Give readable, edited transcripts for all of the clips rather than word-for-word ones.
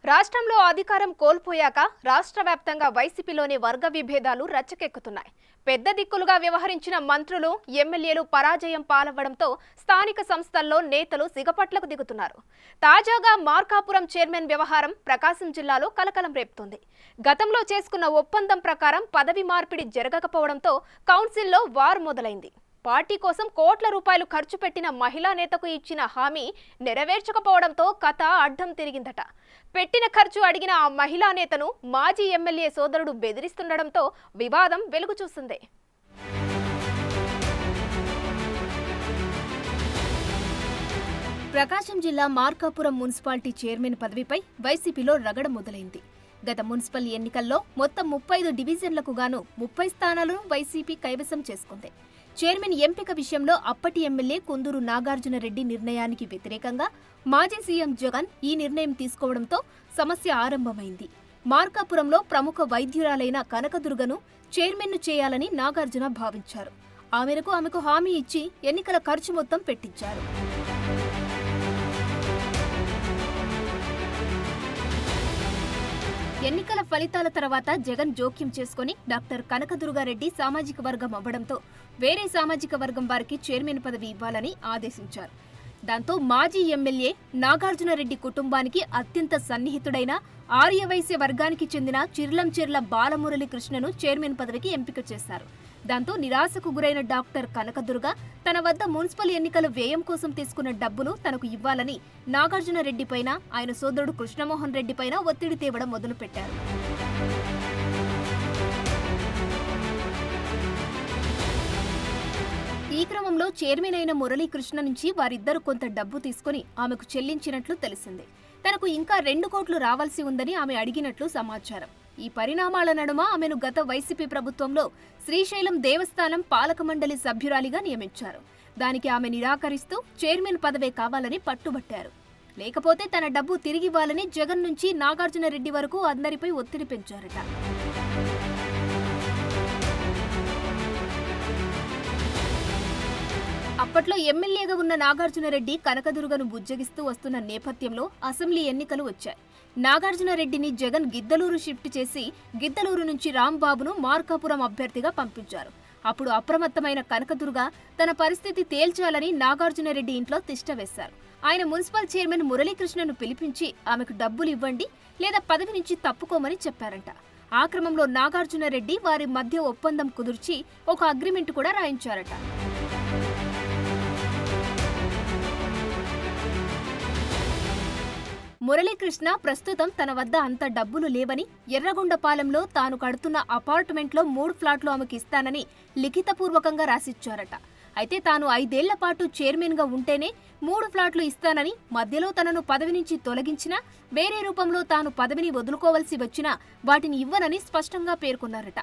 రాష్ట్రంలో అధికారం కోల్పోయాక రాష్ట్ర వ్యాప్తంగా వైసీపీలోని వర్గ విభేదాలు రచ్చకెక్కుతున్నాయి. పెద్ద దిక్కులుగా వ్యవహరించిన మంత్రులు, ఎమ్మెల్యేలు పరాజయం పాలవ్వడంతో స్థానిక సంస్థల్లో నేతలు సిగపట్లకు దిగుతున్నారు. తాజాగా మార్కాపురం చైర్మన్ వ్యవహారం ప్రకాశం జిల్లాలో కలకలం రేపుతోంది. గతంలో చేసుకున్న ఒప్పందం ప్రకారం పదవి మార్పిడి జరగకపోవడంతో కౌన్సిల్లో వార్ మొదలైంది. పార్టీ కోసం కోట్ల రూపాయలు ఖర్చు పెట్టిన మహిళా నేతకు ఇచ్చిన హామీ నెరవేర్చకపోవడంతో కథ అడ్డం తిరిగిందట. పెట్టిన ఖర్చు అడిగిన ఆ మహిళా నేతను మాజీ ఎమ్మెల్యే సోదరుడు బెదిరిస్తుండడంతో వివాదం వెలుగు చూసింది. ప్రకాశం జిల్లా మార్కాపురం మున్సిపాలిటీ చైర్మన్ పదవిపై వైసీపీలో రగడ మొదలైంది. గత మున్సిపల్ ఎన్నికల్లో మొత్తం 35 డివిజన్లకు గాను 30 స్థానాలను వైసీపీ కైవసం చేసుకుంది. చైర్మన్ ఎంపిక విషయంలో అప్పటి ఎమ్మెల్యే కుందూరు నాగార్జున రెడ్డి నిర్ణయానికి వ్యతిరేకంగా మాజీ సీఎం జగన్ ఈ నిర్ణయం తీసుకోవడంతో సమస్య ఆరంభమైంది. మార్కాపురంలో ప్రముఖ వైద్యురాలైన కనకదుర్గను చైర్మన్ను చేయాలని నాగార్జున భావించారు. ఆ మేరకు ఆమెకు హామీ ఇచ్చి ఎన్నికల ఖర్చు మొత్తం పెట్టించారు. ఎన్నికల ఫలితాల తర్వాత జగన్ జోక్యం చేసుకుని డాక్టర్ కనకదుర్గారెడ్డి సామాజిక వర్గం అవ్వడంతో వేరే సామాజిక వర్గం వారికి చైర్మన్ పదవి ఇవ్వాలని ఆదేశించారు. దాంతో మాజీ ఎమ్మెల్యే నాగార్జునరెడ్డి కుటుంబానికి అత్యంత సన్నిహితుడైన ఆర్యవైశ్య వర్గానికి చెందిన చిర్లంచెర్ల బాలమురళి కృష్ణను చైర్మన్ పదవికి ఎంపిక చేశారు. దాంతో నిరాశకు గురైన డాక్టర్ కనకదుర్గ తన వద్ద మున్సిపల్ ఎన్నికల వ్యయం కోసం తీసుకున్న డబ్బును తనకు ఇవ్వాలని నాగార్జున రెడ్డి పైన, ఆయన సోదరుడు కృష్ణమోహన్ రెడ్డి పైన ఒత్తిడి తేవడం మొదలుపెట్టారు. ఈ క్రమంలో చైర్మన్ అయిన మురళీకృష్ణ నుంచి వారిద్దరూ కొంత డబ్బు తీసుకుని ఆమెకు చెల్లించినట్లు తెలిసింది. తనకు ఇంకా 2 కోట్లు రావాల్సి ఉందని ఆమె అడిగినట్లు సమాచారం. ఈ పరిణామాల నడుమ ఆమెను గత వైసీపీ ప్రభుత్వంలో శ్రీశైలం దేవస్థానం పాలక మండలి సభ్యురాలిగా నియమించారు. దానికి ఆమె నిరాకరిస్తూ చైర్మన్ పదవే కావాలని పట్టుబట్టారు. లేకపోతే తన డబ్బు తిరిగివ్వాలని జగన్ నుంచి నాగార్జున రెడ్డి వరకు అందరిపై ఒత్తిడి పెంచారట. అప్పట్లో ఎమ్మెల్యేగా ఉన్న నాగార్జునరెడ్డి కనకదుర్గను బుజ్జగిస్తూ వస్తున్న నేపథ్యంలో అసెంబ్లీ ఎన్నికలు వచ్చాయి. నాగార్జునరెడ్డిని జగన్ గిద్దలూరు షిఫ్ట్ చేసి గిద్దలూరు నుంచి రాంబాబును మార్కాపురం అభ్యర్థిగా పంపించారు. అప్పుడు అప్రమత్తమైన కనకదుర్గ తన పరిస్థితి తేల్చాలని నాగార్జునరెడ్డి ఇంట్లో తిష్ట వేశారు. ఆయన మున్సిపల్ చైర్మన్ మురళీకృష్ణను పిలిపించి ఆమెకు డబ్బులు ఇవ్వండి లేదా పదవి నుంచి తప్పుకోమని చెప్పారంట. ఆ క్రమంలో నాగార్జునరెడ్డి వారి మధ్య ఒప్పందం కుదుర్చి ఒక అగ్రిమెంట్ కూడా రాయించారట. మురళీకృష్ణ ప్రస్తుతం తన వద్ద అంత డబ్బులు లేవని, ఎర్రగొండపాలెంలో తాను కడుతున్న అపార్ట్మెంట్లో 3 ఫ్లాట్లు ఆమెకు ఇస్తానని లిఖితపూర్వకంగా రాసిచ్చారట. అయితే తాను 5 ఏళ్ల పాటు చైర్మన్గా ఉంటేనే 3 ఫ్లాట్లు ఇస్తానని, మధ్యలో తనను పదవి నుంచి తొలగించినా, వేరే రూపంలో తాను పదవిని వదులుకోవలసి వచ్చినా వాటిని ఇవ్వనని స్పష్టంగా పేర్కొన్నారట.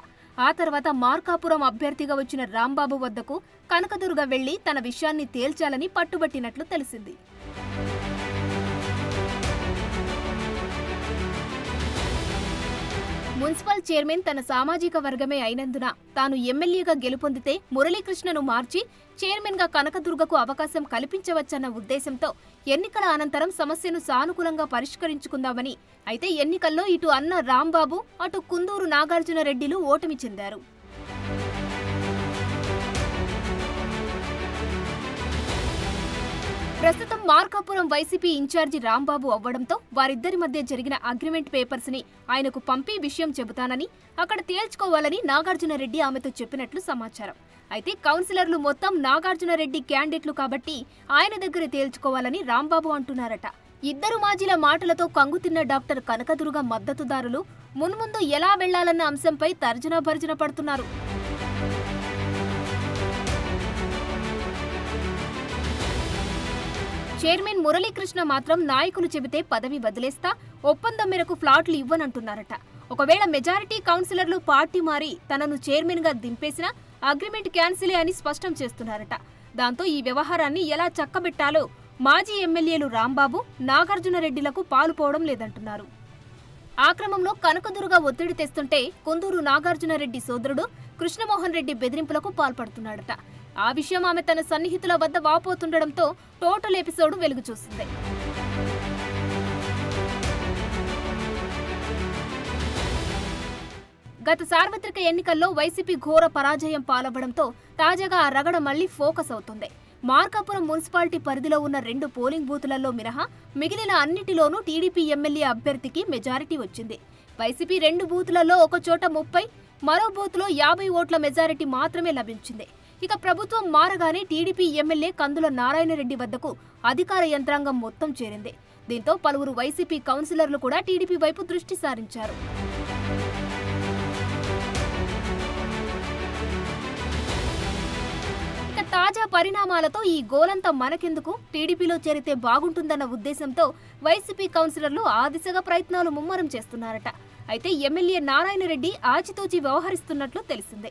ఆ తర్వాత మార్కాపురం అభ్యర్థిగా వచ్చిన రాంబాబు వద్దకు కనకదుర్గ వెళ్లి తన విషయాన్ని తేల్చాలని పట్టుబట్టినట్లు తెలిసింది. మున్సిపల్ చైర్మన్ తన సామాజిక వర్గమే అయినందున తాను ఎమ్మెల్యేగా గెలుపొందితే మురళీకృష్ణను మార్చి చైర్మన్గా కనకదుర్గకు అవకాశం కల్పించవచ్చన్న ఉద్దేశంతో ఎన్నికల అనంతరం సమస్యను సానుకూలంగా పరిష్కరించుకుందామని, అయితే ఎన్నికల్లో ఇటు అన్న రాంబాబు, అటు కుందూరు నాగార్జున రెడ్డిలు ఓటమి చెందారు. ప్రస్తుతం మార్కాపురం వైసీపీ ఇన్ఛార్జి రాంబాబు అవ్వడంతో వారిద్దరి మధ్య జరిగిన అగ్రిమెంట్ పేపర్స్ ని ఆయనకు పంపి విషయం చెబుతానని, అక్కడ తేల్చుకోవాలని నాగార్జునరెడ్డి ఆమెతో చెప్పినట్లు సమాచారం. అయితే కౌన్సిలర్లు మొత్తం నాగార్జునరెడ్డి క్యాండిడేట్లు కాబట్టి ఆయన దగ్గర తేల్చుకోవాలని రాంబాబు అంటున్నారట. ఇద్దరు మాజీల మాటలతో కంగుతిన్న డాక్టర్ కనకదుర్గ మద్దతుదారులు మున్ముందు ఎలా వెళ్లాలన్న అంశంపై తర్జన భర్జన పడుతున్నారు. చైర్మన్ మురళీకృష్ణ మాత్రం నాయకులు చెబితే పదవి వదిలేస్తా, ఒప్పందం మేరకు ఫ్లాట్లు ఇవ్వనంటున్నారట. ఒకవేళ మెజారిటీ కౌన్సిలర్లు పార్టీ మారి తనను చైర్మన్గా దింపేసినా అగ్రిమెంట్ క్యాన్సిలే అని స్పష్టం చేస్తున్నారట. దాంతో ఈ వ్యవహారాన్ని ఎలా చక్కబెట్టాలో మాజీ ఎమ్మెల్యేలు రాంబాబు, నాగార్జునరెడ్డిలకు పాలుపోవడం లేదంటున్నారు. ఆ క్రమంలో కనకదుర్గ ఒత్తిడి తెస్తుంటే కుందూరు నాగార్జునరెడ్డి సోదరుడు కృష్ణమోహన్ రెడ్డి బెదిరింపులకు పాల్పడుతున్నాడట. ఆ విషయం ఆమె తన సన్నిహితుల వద్ద వాపోతుండడంతో టోటల్ ఎపిసోడ్ వెలుగు చూసింది. గత సార్వత్రిక ఎన్నికల్లో వైసీపీ ఘోర పరాజయం పాలవ్వడంతో తాజాగా ఆ రగడ మళ్లీ ఫోకస్ అవుతుంది. మార్కాపురం మున్సిపాలిటీ పరిధిలో ఉన్న 2 పోలింగ్ బూతులలో మినహా మిగిలిన అన్నిటిలోనూ టీడీపీ ఎమ్మెల్యే అభ్యర్థికి మెజారిటీ వచ్చింది. వైసీపీ 2 బూతులలో ఒక చోట 30, మరో బూత్లో 50 ఓట్ల మెజారిటీ మాత్రమే లభించింది. ఇక ప్రభుత్వం మారగానే టీడీపీ ఎమ్మెల్యే కందుల నారాయణరెడ్డి వద్దకు అధికార యంత్రాంగం మొత్తం చేరింది. దీంతో పలువురు వైసీపీ కౌన్సిలర్లు కూడా టీడీపీ వైపు దృష్టి సారించారు. తాజా పరిణామాలతో ఈ గోలంతా మనకెందుకు, టీడీపీలో చేరితే బాగుంటుందన్న ఉద్దేశంతో వైసీపీ కౌన్సిలర్లు ఆ దిశగా ప్రయత్నాలు ముమ్మరం చేస్తున్నారట. అయితే ఎమ్మెల్యే నారాయణరెడ్డి ఆచితూచి వ్యవహరిస్తున్నట్లు తెలిసిందే.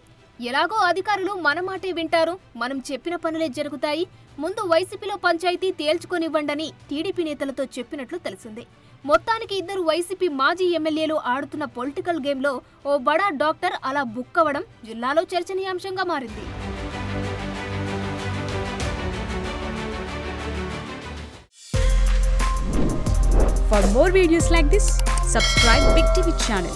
ఎలాగో అధికారులు మన మాటే వింటారు, మనం చెప్పిన పనులే జరుగుతాయి, ముందు వైసీపీలో పంచాయతీ తేల్చుకొనివ్వండని టీడీపీ నేతలతో చెప్పినట్లు తెలిసింది. మొత్తానికి ఇద్దరు వైసీపీ మాజీ ఎమ్మెల్యేలు ఆడుతున్న పొలిటికల్ గేమ్లో ఓ బడా డాక్టర్ అలా బుక్కవడం జిల్లాలో చర్చనీయాంశంగా మారింది. For more videos like this, subscribe Big TV channel.